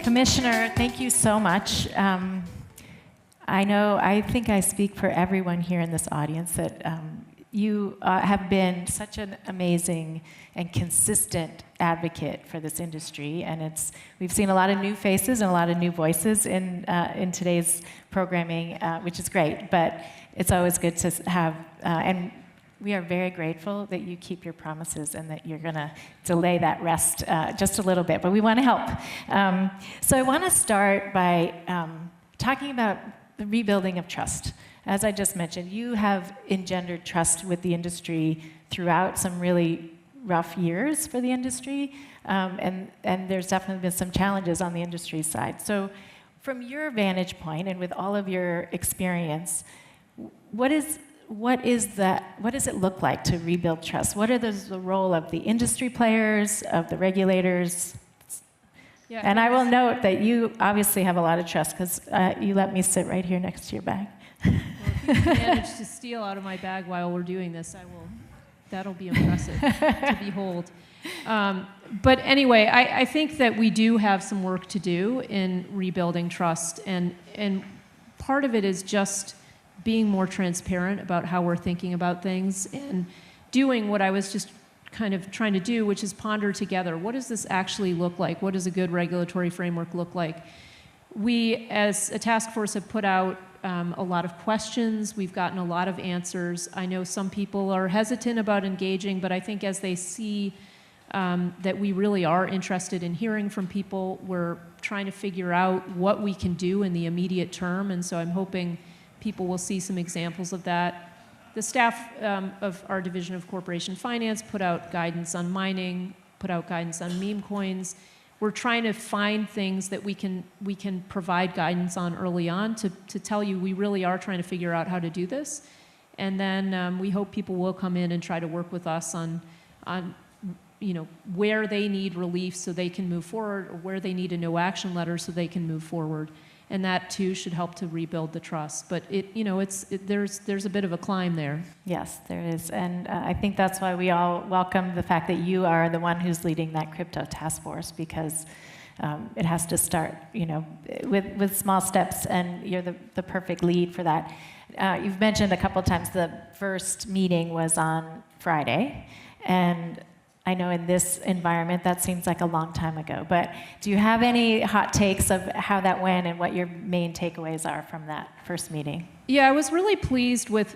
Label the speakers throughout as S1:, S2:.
S1: Commissioner, thank you so much. I think I speak for everyone here in this audience that you have been such an amazing and consistent advocate for this industry, and we've seen a lot of new faces and a lot of new voices in today's programming, which is great. But it's always good to have, and we are very grateful that you keep your promises and that you're going to delay that rest just a little bit. But we want to help. So I want to start by talking about the rebuilding of trust. As I just mentioned, you have engendered trust with the industry throughout some really rough years for the industry, and there's definitely been some challenges on the industry side. So from your vantage point and with all of your experience, what does it look like to rebuild trust? What are the role of the industry players, of the regulators? Yeah, and I will note that you obviously have a lot of trust because you let me sit right here next to your bag.
S2: Well, if you manage to steal out of my bag while we're doing this, that'll be impressive to behold. But anyway, I think that we do have some work to do in rebuilding trust, and part of it is just being more transparent about how we're thinking about things and doing what I was just kind of trying to do, which is ponder together. What does this actually look like? What does a good regulatory framework look like? We, as a task force, have put out a lot of questions. We've gotten a lot of answers. I know some people are hesitant about engaging, but I think as they see that we really are interested in hearing from people, we're trying to figure out what we can do in the immediate term, and so I'm hoping people will see some examples of that. The staff of our Division of Corporation Finance put out guidance on mining, put out guidance on meme coins. We're trying to find things that we can provide guidance on early on to tell you we really are trying to figure out how to do this. And then we hope people will come in and try to work with us on where they need relief so they can move forward, or where they need a no action letter so they can move forward. And that too should help to rebuild the trust. But there's a bit of a climb there.
S1: Yes, there is, and I think that's why we all welcome the fact that you are the one who's leading that crypto task force, because it has to start, with small steps, and you're the perfect lead for that. You've mentioned a couple times the first meeting was on Friday, and I know in this environment that seems like a long time ago, but do you have any hot takes of how that went and what your main takeaways are from that first meeting?
S2: Yeah, I was really pleased with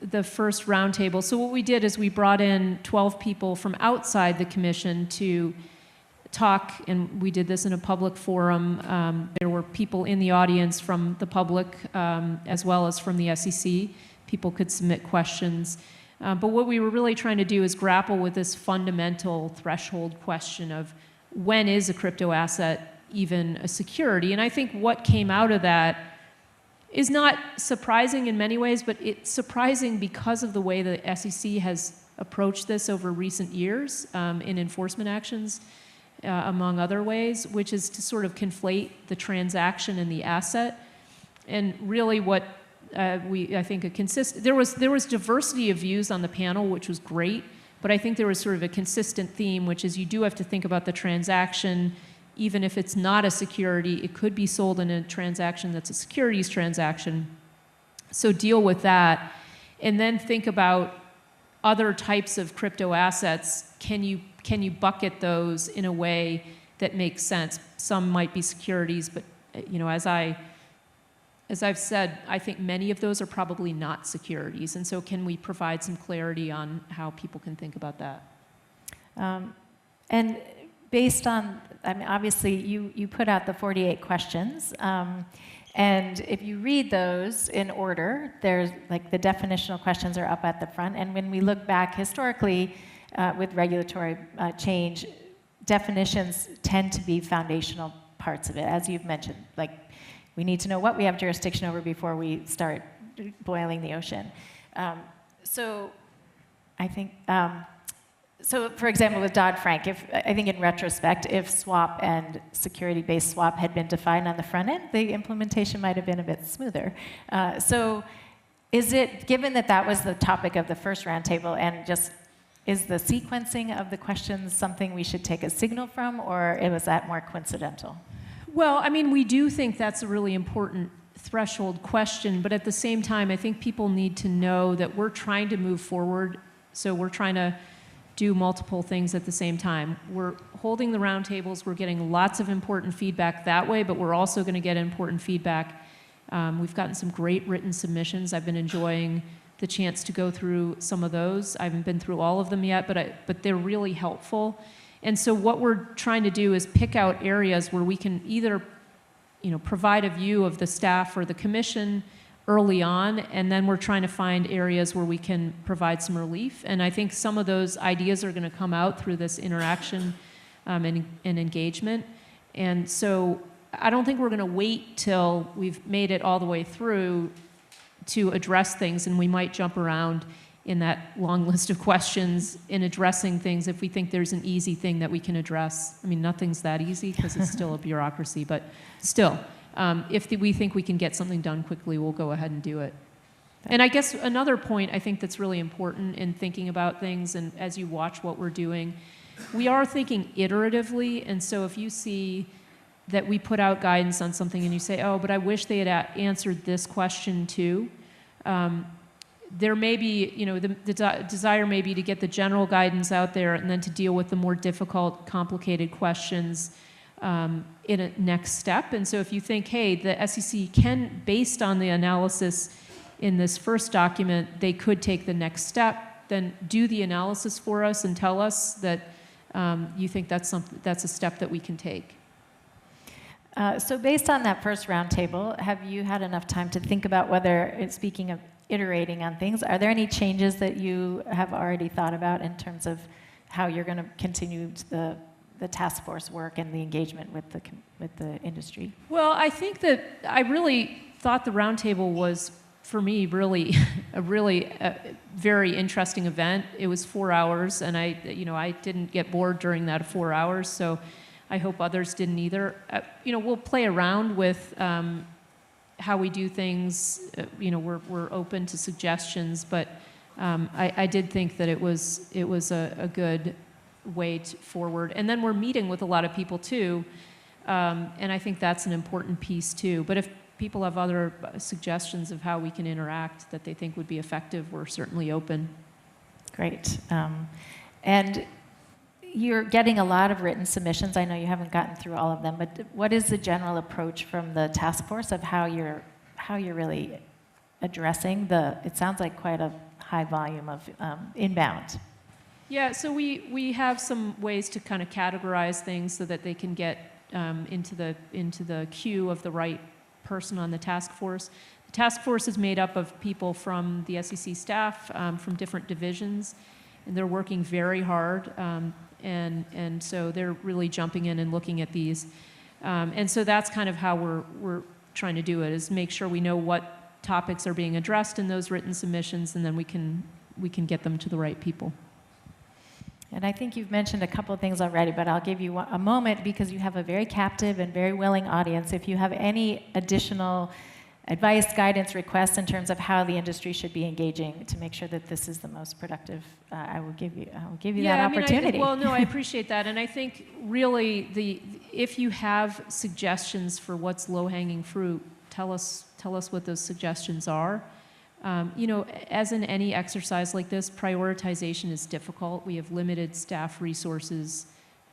S2: the first roundtable. So what we did is we brought in 12 people from outside the commission to talk, and we did this in a public forum. There were people in the audience from the public as well as from the SEC. People could submit questions. But what we were really trying to do is grapple with this fundamental threshold question of when is a crypto asset even a security? And I think what came out of that is not surprising in many ways, but it's surprising because of the way the SEC has approached this over recent years in enforcement actions, among other ways, which is to sort of conflate the transaction and the asset. And really what I think there was diversity of views on the panel, which was great, but I think there was sort of a consistent theme, which is you do have to think about the transaction. Even if it's not a security, it could be sold in a transaction that's a securities transaction. So deal with that, and then think about other types of crypto assets. Can you bucket those in a way that makes sense? Some might be securities, but as I've said, I think many of those are probably not securities, and so can we provide some clarity on how people can think about that?
S1: And based on, obviously you put out the 48 questions, and if you read those in order, there's the definitional questions are up at the front, and when we look back historically with regulatory change, definitions tend to be foundational parts of it, as you've mentioned, we need to know what we have jurisdiction over before we start boiling the ocean. So I think, for example, with Dodd-Frank, I think in retrospect, if swap and security-based swap had been defined on the front end, the implementation might have been a bit smoother. So is it, given that was the topic of the first roundtable, and just is the sequencing of the questions something we should take a signal from, or was that more coincidental?
S2: Well, I mean, we do think that's a really important threshold question, but at the same time, I think people need to know that we're trying to move forward, so we're trying to do multiple things at the same time. We're holding the roundtables, we're getting lots of important feedback that way, but we're also going to get important feedback. We've gotten some great written submissions. I've been enjoying the chance to go through some of those. I haven't been through all of them yet, but they're really helpful. And so what we're trying to do is pick out areas where we can either, provide a view of the staff or the commission early on, and then we're trying to find areas where we can provide some relief. And I think some of those ideas are going to come out through this interaction and engagement. And so I don't think we're going to wait till we've made it all the way through to address things, and we might jump around in that long list of questions in addressing things if we think there's an easy thing that we can address. I mean, nothing's that easy because it's still a bureaucracy, but still, if we think we can get something done quickly, we'll go ahead and do it. And I guess another point I think that's really important in thinking about things, and as you watch what we're doing, we are thinking iteratively, and so if you see that we put out guidance on something and you say, oh, but I wish they had answered this question too, there may be, the desire may be to get the general guidance out there and then to deal with the more difficult, complicated questions in a next step. And so if you think, hey, the SEC can, based on the analysis in this first document, they could take the next step, then do the analysis for us and tell us that you think that's a step that we can take.
S1: So based on that first roundtable, have you had enough time to think about whether, speaking of iterating on things, are there any changes that you have already thought about in terms of how you're going to continue the task force work and the engagement with the industry?
S2: Well, I think that I really thought the roundtable was, for me, really a very interesting event. It was 4 hours, and I didn't get bored during that 4 hours, so I hope others didn't either. We'll play around with how we do things. We're open to suggestions, but I did think that it was a good way forward. And then we're meeting with a lot of people too, and I think that's an important piece too. But if people have other suggestions of how we can interact that they think would be effective, we're certainly open.
S1: Great. And you're getting a lot of written submissions. I know you haven't gotten through all of them, but what is the general approach from the task force of how you're really addressing it sounds like quite a high volume of inbound.
S2: Yeah, so we have some ways to kind of categorize things so that they can get into the queue of the right person on the task force. The task force is made up of people from the SEC staff, from different divisions, and they're working very hard. And so they're really jumping in and looking at these. And so that's kind of how we're trying to do it, is make sure we know what topics are being addressed in those written submissions, and then we can get them to the right people.
S1: And I think you've mentioned a couple of things already, but I'll give you a moment because you have a very captive and very willing audience. If you have any additional advice, guidance, requests in terms of how the industry should be engaging to make sure that this is the most productive, I will give you that opportunity.
S2: I appreciate that, and I think really if you have suggestions for what's low-hanging fruit, tell us what those suggestions are. As in any exercise like this, prioritization is difficult. We have limited staff resources.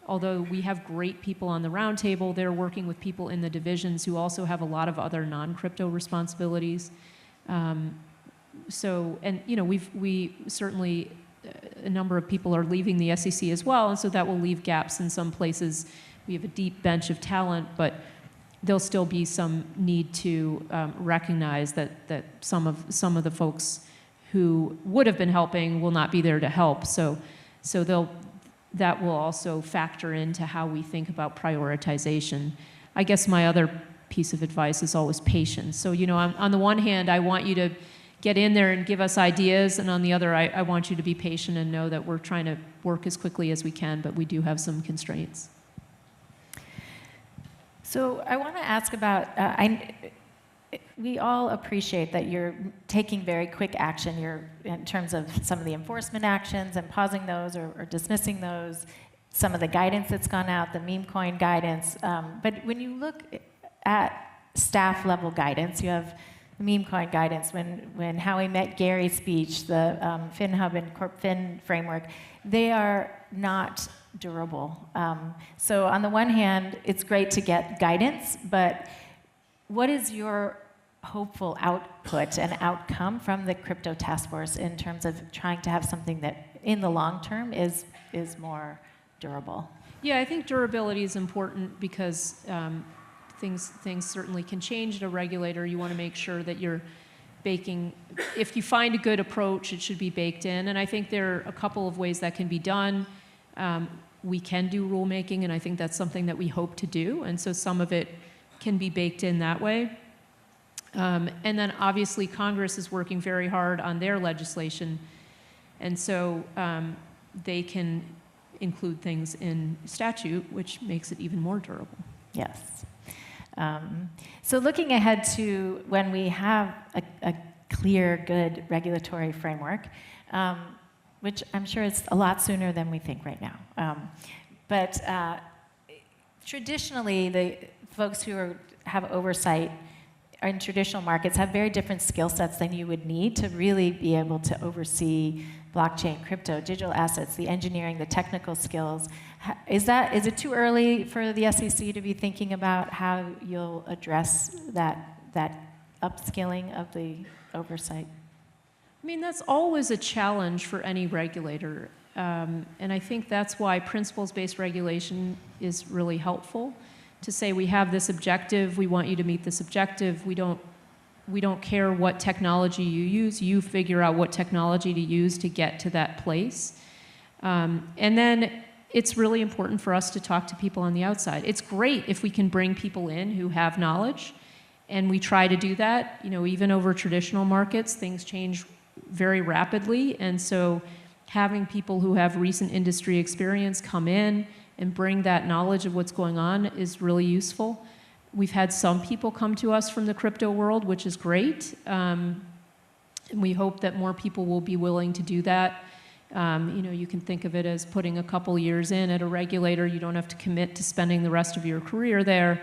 S2: Although we have great people on the roundtable, they're working with people in the divisions who also have a lot of other non-crypto responsibilities. We certainly, a number of people are leaving the SEC as well, and so that will leave gaps in some places. We have a deep bench of talent, but there'll still be some need to recognize that some of the folks who would have been helping will not be there to help. So that will also factor into how we think about prioritization. I guess my other piece of advice is always patience. So, on the one hand, I want you to get in there and give us ideas, and on the other, I want you to be patient and know that we're trying to work as quickly as we can, but we do have some constraints.
S1: So I want to ask about, we all appreciate that you're taking very quick action. You're in terms of some of the enforcement actions and pausing those or dismissing those. some of the guidance that's gone out, the meme coin guidance. But when you look at staff level guidance, you have the meme coin guidance. When Howie met Gary's speech, the FinHub and CorpFin framework, they are not durable. So on the one hand, it's great to get guidance, but what is your hopeful output and outcome from the crypto task force in terms of trying to have something that in the long term is more durable?
S2: Yeah, I think durability is important because things certainly can change at a regulator. You want to make sure that you're baking, if you find a good approach, it should be baked in. And I think there are a couple of ways that can be done. We can do rulemaking, and I think that's something that we hope to do. And so some of it can be baked in that way. And then obviously Congress is working very hard on their legislation. And so they can include things in statute, which makes it even more durable.
S1: Yes. So looking ahead to when we have a clear, good regulatory framework, which I'm sure is a lot sooner than we think right now. But traditionally, the folks who have oversight in traditional markets have very different skill sets than you would need to really be able to oversee blockchain, crypto, digital assets, the engineering, the technical skills. Is it too early for the SEC to be thinking about how you'll address that upskilling of the oversight?
S2: I mean, that's always a challenge for any regulator. And I think that's why principles-based regulation is really helpful, to say we have this objective, we want you to meet this objective, we don't care what technology you use, you figure out what technology to use to get to that place. And then it's really important for us to talk to people on the outside. It's great if we can bring people in who have knowledge, and we try to do that. You know, even over traditional markets, things change very rapidly, and so having people who have recent industry experience come in and bring that knowledge of what's going on is really useful. We've had some people come to us from the crypto world, which is great. And we hope that more people will be willing to do that. You can think of it as putting a couple years in at a regulator. You don't have to commit to spending the rest of your career there.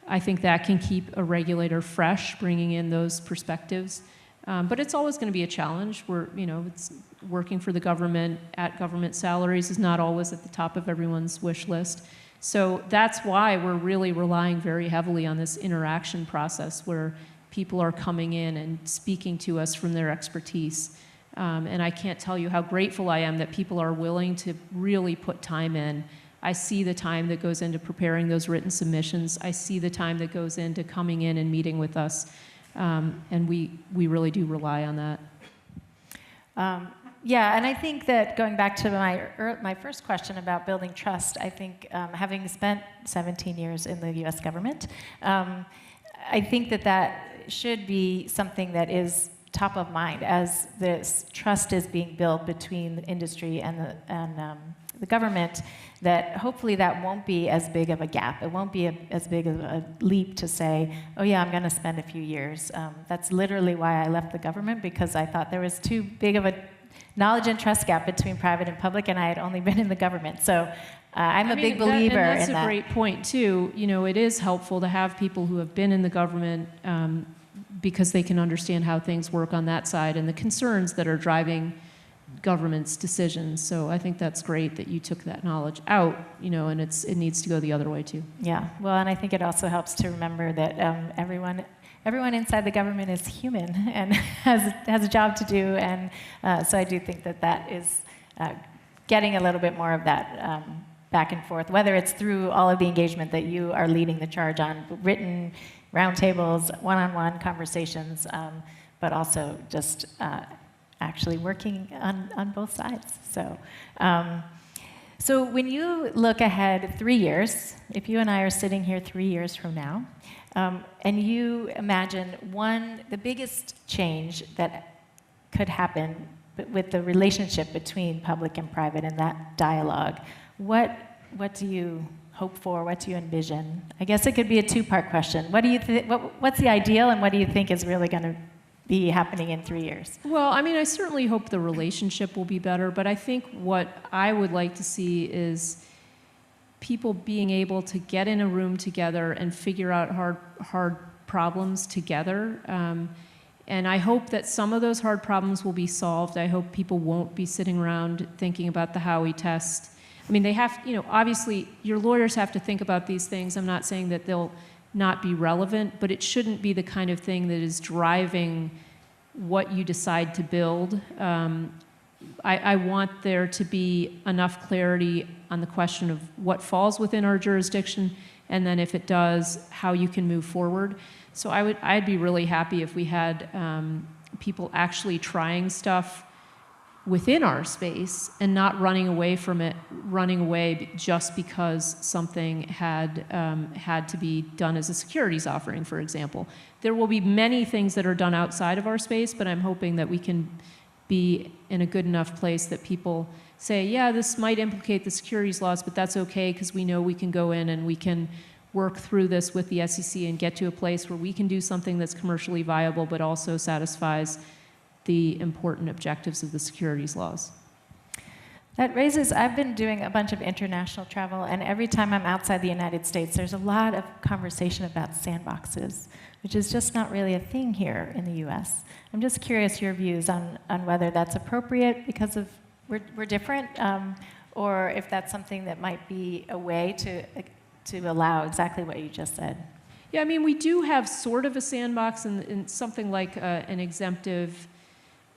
S2: I think that can keep a regulator fresh, bringing in those perspectives. But it's always going to be a challenge. It's working for the government at government salaries is not always at the top of everyone's wish list. So that's why we're really relying very heavily on this interaction process where people are coming in and speaking to us from their expertise. And I can't tell you how grateful I am that people are willing to really put time in. I see the time that goes into preparing those written submissions. I see the time that goes into coming in and meeting with us. And we really do rely on that.
S1: Yeah, and I think that going back to my first question about building trust, I think having spent 17 years in the U.S. government, I think that should be something that is top of mind as this trust is being built between the industry and the government, that hopefully that won't be as big of a gap. It won't be as big of a leap to say, oh yeah, I'm going to spend a few years. That's literally why I left the government, because I thought there was too big of a knowledge and trust gap between private and public, and I had only been in the government. So I'm a big believer in that.
S2: That's a great point, too. It is helpful to have people who have been in the government because they can understand how things work on that side and the concerns that are driving government's decisions. So I think that's great that you took that knowledge out, and it needs to go the other way, too.
S1: Yeah, well, and I think it also helps to remember that everyone inside the government is human and has a job to do, and so I do think that is getting a little bit more of that back and forth, whether it's through all of the engagement that you are leading the charge on, written roundtables, one-on-one conversations, but also just actually working on both sides. So when you look ahead 3 years, if you and I are sitting here 3 years from now, and you imagine the biggest change that could happen with the relationship between public and private and that dialogue, what do you hope for? What do you envision? I guess it could be a two-part question. What do you what's the ideal, and what do you think is really going to be happening in 3 years?
S2: Well, I certainly hope the relationship will be better, but I think what I would like to see is people being able to get in a room together and figure out hard problems together. And I hope that some of those hard problems will be solved. I hope people won't be sitting around thinking about the Howey test. I mean, they have, obviously your lawyers have to think about these things. I'm not saying that they'll not be relevant, but it shouldn't be the kind of thing that is driving what you decide to build. I want there to be enough clarity on the question of what falls within our jurisdiction, and then if it does, how you can move forward. So I'd be really happy if we had people actually trying stuff within our space and not running away from it, running away just because something had to be done as a securities offering, for example. There will be many things that are done outside of our space, but I'm hoping that we can be in a good enough place that people say, yeah, this might implicate the securities laws, but that's okay because we know we can go in and we can work through this with the SEC and get to a place where we can do something that's commercially viable but also satisfies the important objectives of the securities laws.
S1: I've been doing a bunch of international travel, and every time I'm outside the United States, there's a lot of conversation about sandboxes, which is just not really a thing here in the US. I'm just curious your views on whether that's appropriate because of we're different, or if that's something that might be a way to allow exactly what you just said.
S2: Yeah, I mean, we do have sort of a sandbox, and something like an exemptive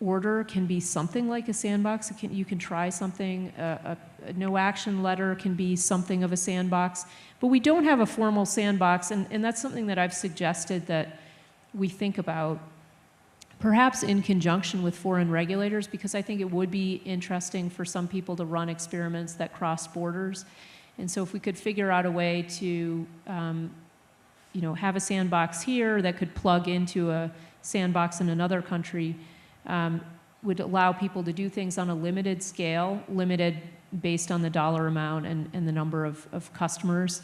S2: order can be something like a sandbox. You can try something. A no action letter can be something of a sandbox. But we don't have a formal sandbox, and that's something that I've suggested that we think about, perhaps in conjunction with foreign regulators, because I think it would be interesting for some people to run experiments that cross borders. And so if we could figure out a way to have a sandbox here that could plug into a sandbox in another country, would allow people to do things on a limited scale, limited based on the dollar amount and the number of customers.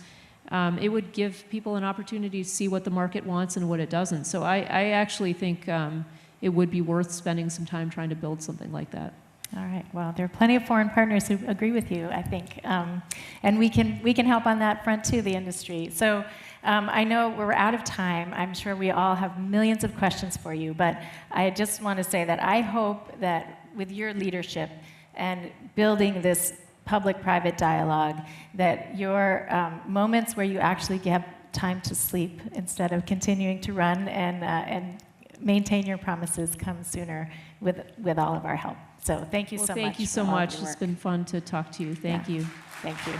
S2: It would give people an opportunity to see what the market wants and what it doesn't. So I actually think it would be worth spending some time trying to build something like that.
S1: All right. Well, there are plenty of foreign partners who agree with you, I think, and we can help on that front too, the industry. So I know we're out of time. I'm sure we all have millions of questions for you, but I just want to say that I hope that with your leadership and building this public-private dialogue, that your moments where you actually have time to sleep instead of continuing to run and maintain your promises come sooner with all of our help. So thank you so much.
S2: Thank you so much. It's been fun to talk to you. Thank you.
S1: Thank you.